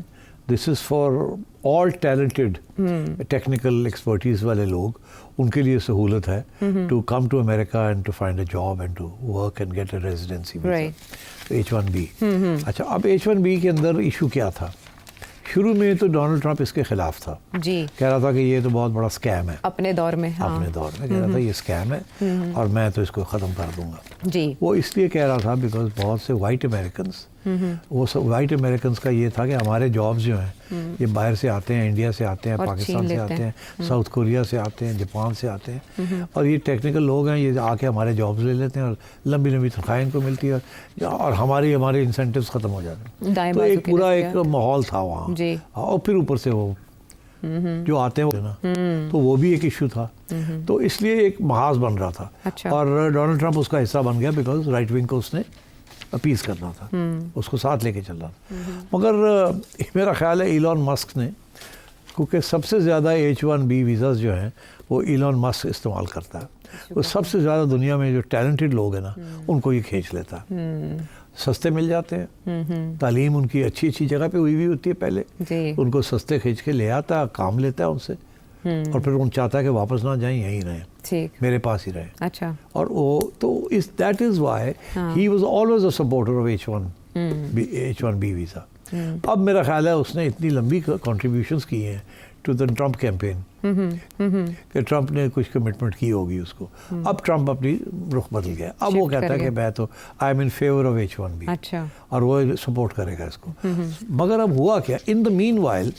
this is for all talented technical expertise वाले लोग, उनके लिए सहूलत है to come to America and to find a job and to work and get a residency. H1B। अच्छा, अब H1B के अंदर इशू क्या था? शुरू में तो डोनाल्ड ट्रंप इसके खिलाफ था जी, कह रहा था कि ये तो बहुत बड़ा स्कैम है अपने दौर में। हाँ। अपने दौर में कह रहा था ये स्कैम है और मैं तो इसको ख़त्म कर दूंगा जी। वो इसलिए कह रहा था बिकॉज बहुत से वाइट अमेरिकन्स, वो सब वाइट अमेरिकन्स का ये था कि हमारे जॉब्स जो हैं ये बाहर से आते हैं, इंडिया से आते हैं, पाकिस्तान से आते हैं, साउथ कोरिया से आते हैं, जापान से आते हैं, और ये टेक्निकल लोग हैं, ये आके हमारे जॉब्स ले लेते हैं और लंबी लंबी तनख्वाहें इनको मिलती है और हमारे इंसेंटिव्स ख़त्म हो जाते हैं। तो एक पूरा एक माहौल था वहाँ, और फिर ऊपर से वो जो आते हैं ना, तो वो भी एक इशू था। तो इसलिए एक महाज बन रहा था। अच्छा। और डोनाल्ड ट्रंप उसका हिस्सा बन गया बिकॉज राइट विंग को उसने अपीज करना था, उसको साथ लेके चल रहा था। मगर मेरा ख्याल है इलॉन मस्क ने, क्योंकि सबसे ज़्यादा H1B वीज़ाज जो हैं वो इलॉन मस्क इस्तेमाल करता है, वो सबसे ज़्यादा दुनिया में जो टैलेंटेड लोग हैं ना उनको ये खींच लेता है, सस्ते मिल जाते हैं, तालीम उनकी अच्छी अच्छी जगह पे हुई होती है पहले, उनको सस्ते खींच के ले आता है, काम लेता है उनसे, और फिर उन चाहता है कि वापस ना जाएं, यहीं रहें, मेरे पास ही रहें। अच्छा। और वो तो that is why he was always a supporter of H1B visa. अब मेरा ख्याल है उसने इतनी लंबी कंट्रीब्यूशंस की हैं टू द ट्रम्प कैंपेन कि ट्रम्प ने कुछ कमिटमेंट की होगी उसको। अब ट्रम्प अपनी रुख बदल गया, अब वो कहता है कि मैं तो I am in favour of H1B। अच्छा। और वो सपोर्ट करेगा इसको। मगर अब हुआ क्या, इन द मीन वाइल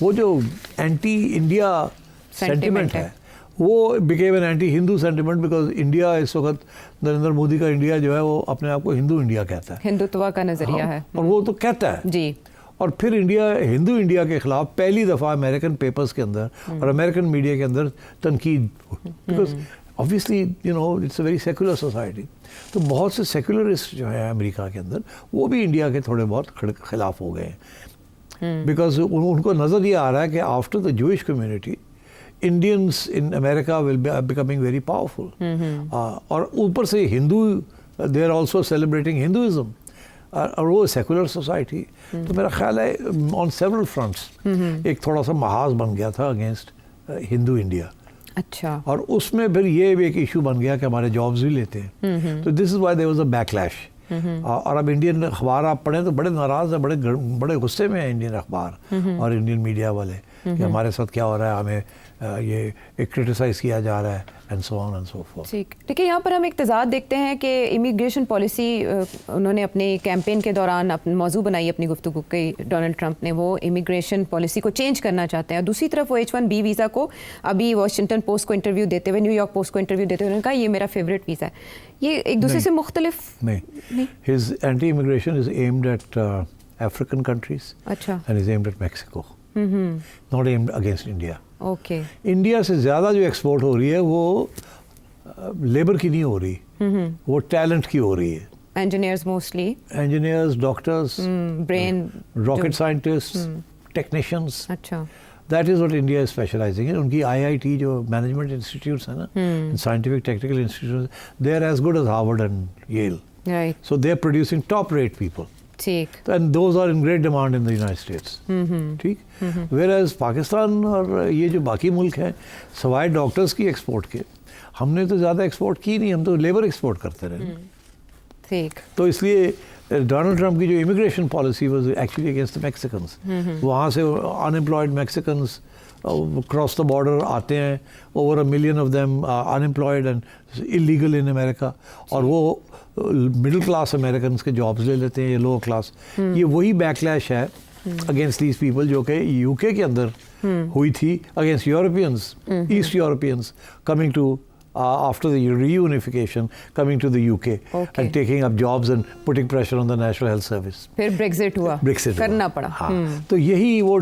वो जो एंटी इंडिया सेंटिमेंट है वो became an anti Hindu sentiment, because India इस वक्त नरेंद्र मोदी का इंडिया जो है वो अपने आप को हिंदू इंडिया कहता है, हिंदुत्व का नजरिया है। और वो तो कहता है जी। और फिर हिंदू इंडिया के खिलाफ पहली दफ़ा अमेरिकन पेपर्स के अंदर और अमेरिकन मीडिया के अंदर तनकीद, because obviously you know it's a very secular society. तो बहुत से सेकुलरिस्ट जो है अमेरिका के अंदर वो भी इंडिया के थोड़े बहुत खिलाफ हो गए हैं, बिकॉज उनको नज़र ये आ रहा है कि after the Jewish community Indians in America will be becoming very powerful. और ऊपर से Hindu they are also celebrating Hinduism और वो सेकुलर सोसाइटी। तो मेरा ख्याल है ऑन सेवरल फ्रंट्स एक थोड़ा सा महाज बन गया था अगेंस्ट हिंदू इंडिया। अच्छा। और उसमें फिर ये भी एक इशू बन गया कि हमारे जॉब्स भी लेते हैं। तो this is why there was a backlash. और अब इंडियन अखबार आप पढ़ें तो बड़े नाराज़ हैं, बड़े गुस्से में हैं इंडियन अखबार और इंडियन मीडिया वाले कि हमारे साथ क्या हो रहा है, हमें ये क्रिटिसाइज़ किया जा रहा है and so on and so fourth. ठीक। देखिए यहाँ पर हम एक तजाद देखते हैं कि इमिग्रेशन पॉलिसी उन्होंने अपने कैंपेन के दौरान अपनी मौजू बनाई अपनी गुफ्तगू की, डोनाल्ड ट्रंप ने, वो इमिग्रेशन पॉलिसी को चेंज करना चाहते हैं। दूसरी तरफ वो H1B वीज़ा को अभी वॉशिंगटन पोस्ट को इंटरव्यू देते हुए, न्यूयॉर्क पोस्ट को इंटरव्यू देते हुए उन्होंने कहा ये मेरा फेवरेट वीज़ा है। ये एक दूसरे से मुख्तलिफ नहीं। His anti immigration is aimed at African countries. अच्छा। And is aimed at Mexico, not aimed against India. Okay. India से ज़्यादा जो एक्सपोर्ट हो रही है वो लेबर की नहीं हो रही, वो टैलेंट की हो रही है। Engineers mostly, engineers, doctors, brain, rocket scientist, technicians. अच्छा। That is what India is specialising in. उनकी IIT जो मैनेजमेंट इंस्टीट्यूट्स है ना, scientific technical institutes, they are as good as Harvard and Yale. Right. So they are producing top rate people. ठीक। And those are in great demand in the United States. ठीक। Whereas Pakistan और ये जो बाकी मुल्क हैं, सवाए डॉक्टर्स की एक्सपोर्ट के, हमने तो ज़्यादा एक्सपोर्ट की नहीं, हम तो लेबर एक्सपोर्ट करते रहे। ठीक। तो इसलिए डोनाल्ड ट्रंप की जो immigration policy was actually against the Mexicans. वहाँ से unemployed Mexicans cross the border आते हैं, over 1 million of them unemployed and illegal in America, और वो मिडिल क्लास अमेरिकन के जॉब्स ले लेते हैं, ये लोअर क्लास। ये वही बैकलैश है अगेंस्ट दीज पीपल जो कि UK के अंदर हुई थी against Europeans, East Europeans coming to after the reunification, coming to the UK and taking up jobs and putting pressure on the National Health Service. फिर ब्रेक्सिट हुआ, करना पड़ा। हाँ, तो यही वो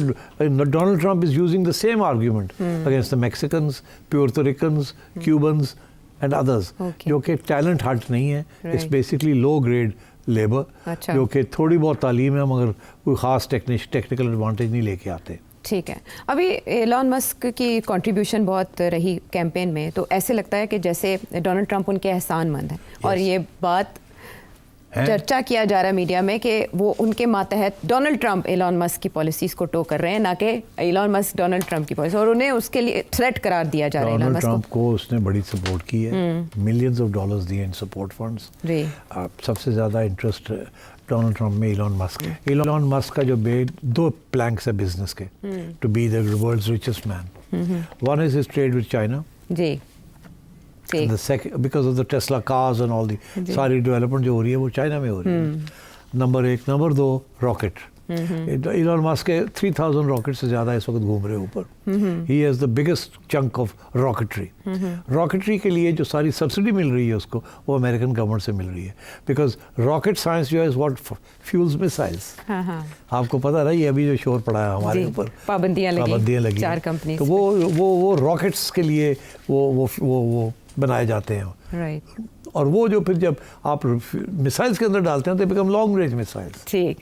Donald Trump is using the same argument against the Mexicans, Puerto Ricans, Cubans and others, जो कि टैलेंट हट नहीं है, it's basically low grade labour, जो कि थोड़ी बहुत तालीम है मगर कोई ख़ास टेक्निकल एडवांटेज नहीं लेके आते। ठीक है। अभी एलॉन मस्क की कंट्रीब्यूशन बहुत रही कैंपेन में, तो ऐसे लगता है कि जैसे डोनाल्ड ट्रंप उनके एहसानमंद हैं। और ये बात चर्चा किया जा रहा है मीडिया में कि वो उनके मातहत डोनाल्ड ट्रंप एलॉन मस्क की पॉलिसीज़ को टो कर रहे हैं, ना कि एलॉन मस्क डोनाल्ड ट्रंप की पॉलिसी, और उन्हें उसके लिए थ्रेट करार दिया जा रहा है। डोनाल्ड ट्रंप को उसने बड़ी सपोर्ट की है, मिलियंस ऑफ डॉलर्स दिए इन सपोर्ट फंड्स। सबसे ज़्यादा इंटरेस्ट डोनाल्ड ट्रंप में एलॉन मस्क है। एलॉन मस्क का जो 2 प्लैंक्स है बिजनेस के, to be the world's richest man. One is his trade with China, जी, the second because of the Tesla cars and all the सारी development जो हो रही है वो चाइना में हो रही है, number 1। Number 2 rocket. Elon Musk के 3000 रॉकेट से ज़्यादा इस वक्त घूम रहे हैं ऊपर। He has the biggest chunk of rocketry. Rocketry के लिए जो सारी सब्सिडी मिल रही है उसको, वो अमेरिकन गवर्नमेंट से मिल रही है, बिकॉज रॉकेट साइंस जो है इज व्हाट फ्यूल्स मिसाइल्स। आपको पता ना, ये अभी जो शोर पड़ा है हमारे ऊपर, पाबंदियाँ लगी 4 कंपनी, तो वो रॉकेट्स के लिए वो बनाए जाते हैं। राइट। और वो जो फिर जब आप मिसाइल्स के अंदर डालते हैं तो बिकम लॉन्ग रेंज मिसाइल्स। ठीक।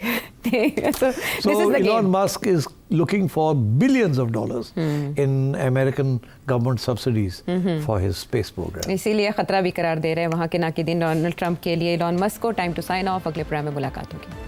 So Elon Musk is looking for billions of dollars in American government subsidies for his space program. इसीलिए खतरा भी करार दे रहे हैं वहाँ के नाकिदीन डोनाल्ड ट्रंप के लिए। एलॉन मस्क को टाइम टू साइन ऑफ। अगले प्रोग्राम में मुलाकात होगी।